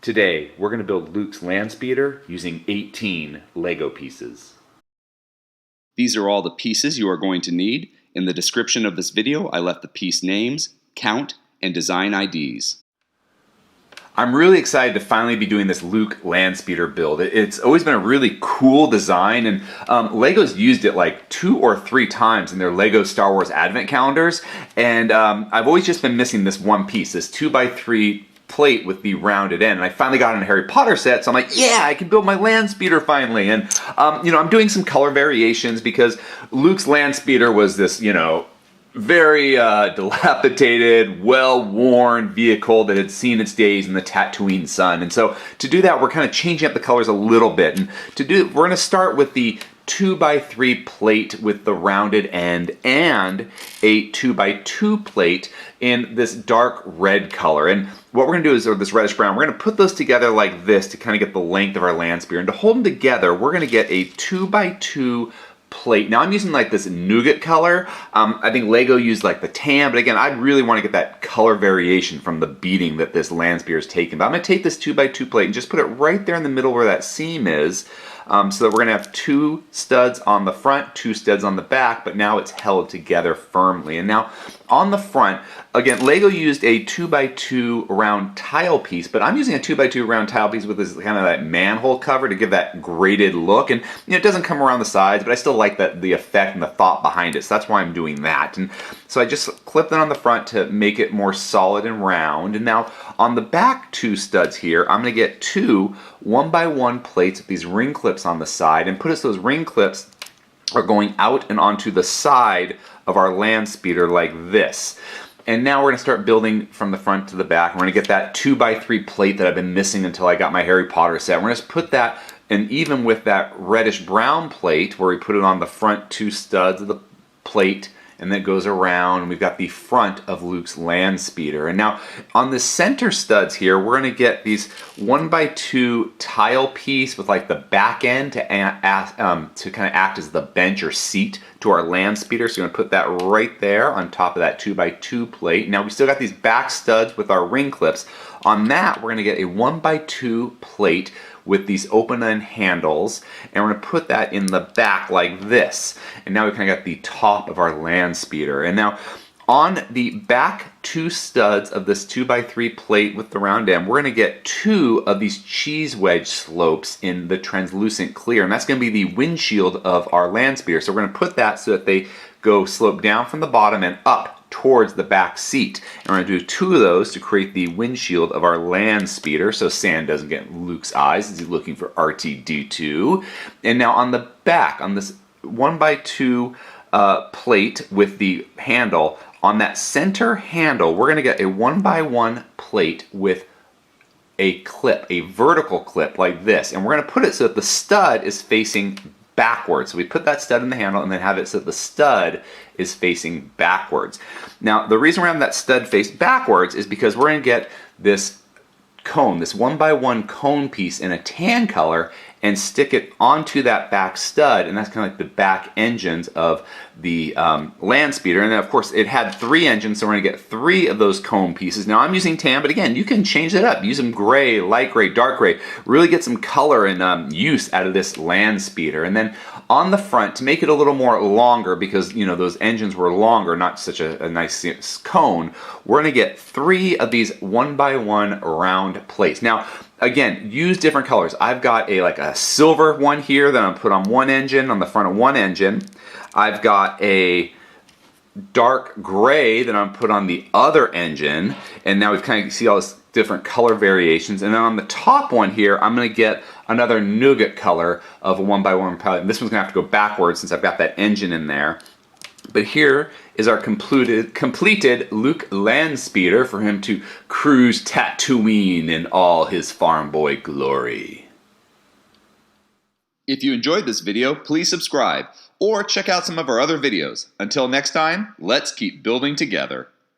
Today, we're going to build Luke's Landspeeder using 18 Lego pieces. These are all the pieces you are going to need. In the description of this video, I left the piece names, count, and design IDs. I'm really excited to finally be doing this Luke Landspeeder build. It's always been a really cool design, and Lego's used it like 2 or 3 times in their Lego Star Wars Advent calendars, and I've always just been missing this one piece, this 2x3 plate with the rounded end. And I finally got in a Harry Potter set, so I'm like, yeah, I can build my Landspeeder finally. And I'm doing some color variations because Luke's Landspeeder was this, very dilapidated, well-worn vehicle that had seen its days in the Tatooine sun. And so to do that, we're kind of changing up the colors a little bit. And we're going to start with the 2x3 plate with the rounded end and a 2x2 plate in this dark red color. And what we're going to do is, or this reddish brown, we're going to put those together like this to kind of get the length of our Landspeeder. And to hold them together, we're going to get a 2x2 plate. Now I'm using like this Nougat color. I think Lego used like the tan, but again, I really want to get that color variation from the beating that this Landspeeder is taking. But I'm going to take this 2x2 plate and just put it right there in the middle where that seam is, so that we're going to have 2 studs on the front, 2 studs on the back, but now it's held together firmly. And now on the front, again, Lego used a 2x2 round tile piece, but I'm using a 2x2 round tile piece with this kind of that manhole cover to give that graded look. And it doesn't come around the sides, but I still like the effect and the thought behind it. So that's why I'm doing that. And so I just clipped it on the front to make it more solid and round. And now on the back 2 studs here, I'm going to get 2 1x1 plates with these ring clips on the side, and put us those ring clips are going out and onto the side of our Landspeeder like this. And now we're going to start building from the front to the back. We're going to get that 2x3 plate that I've been missing until I got my Harry Potter set. We're going to just put that, and even with that reddish brown plate where we put it on the front 2 studs of the plate, and then it goes around, and we've got the front of Luke's Landspeeder. And now on the center studs here, we're going to get these 1x2 tile piece with like the back end to kind of act as the bench or seat to our Landspeeder. So we're going to put that right there on top of that 2x2 plate. Now we still got these back studs with our ring clips. On that, we're going to get a 1x2 plate with these open end handles, and we're going to put that in the back like this. And now we kind of got the top of our Landspeeder. And now on the back 2 studs of this 2x3 plate with the round end, we're going to get 2 of these cheese wedge slopes in the translucent clear, and that's going to be the windshield of our Landspeeder. So we're going to put that so that they go slope down from the bottom and up towards the back seat. And we're going to do 2 of those to create the windshield of our Landspeeder, so sand doesn't get in Luke's eyes as he's looking for RTD2. And now on the back, on this 1x2 plate with the handle, on that center handle, we're going to get a 1x1 plate with a clip, a vertical clip like this. And we're going to put it so that the stud is facing backwards. So we put that stud in the handle and then have it so that the stud is facing backwards. Now the reason we're having that stud face backwards is because we're going to get this cone, this 1x1 cone piece in a tan color, and stick it onto that back stud, and that's kind of like the back engines of the Landspeeder. And then of course it had 3 engines, so we're going to get 3 of those cone pieces. Now I'm using tan, but again, you can change it up. Use them gray, light gray, dark gray. Really get some color and use out of this Landspeeder. And then on the front, to make it a little more longer, because those engines were longer, not such a nice cone, we're going to get 3 of these 1x1 round plates. Now again, use different colors. I've got like a silver one here that I'm put on one engine, on the front of one engine. I've got a dark gray that I'm put on the other engine, and now we've kind of see all this different color variations. And then on the top one here, I'm going to get another Nougat color of a 1x1 palette. And this one's going to have to go backwards since I've got that engine in there. But here is our completed Luke Landspeeder for him to cruise Tatooine in all his farm boy glory. If you enjoyed this video, please subscribe or check out some of our other videos. Until next time, let's keep building together.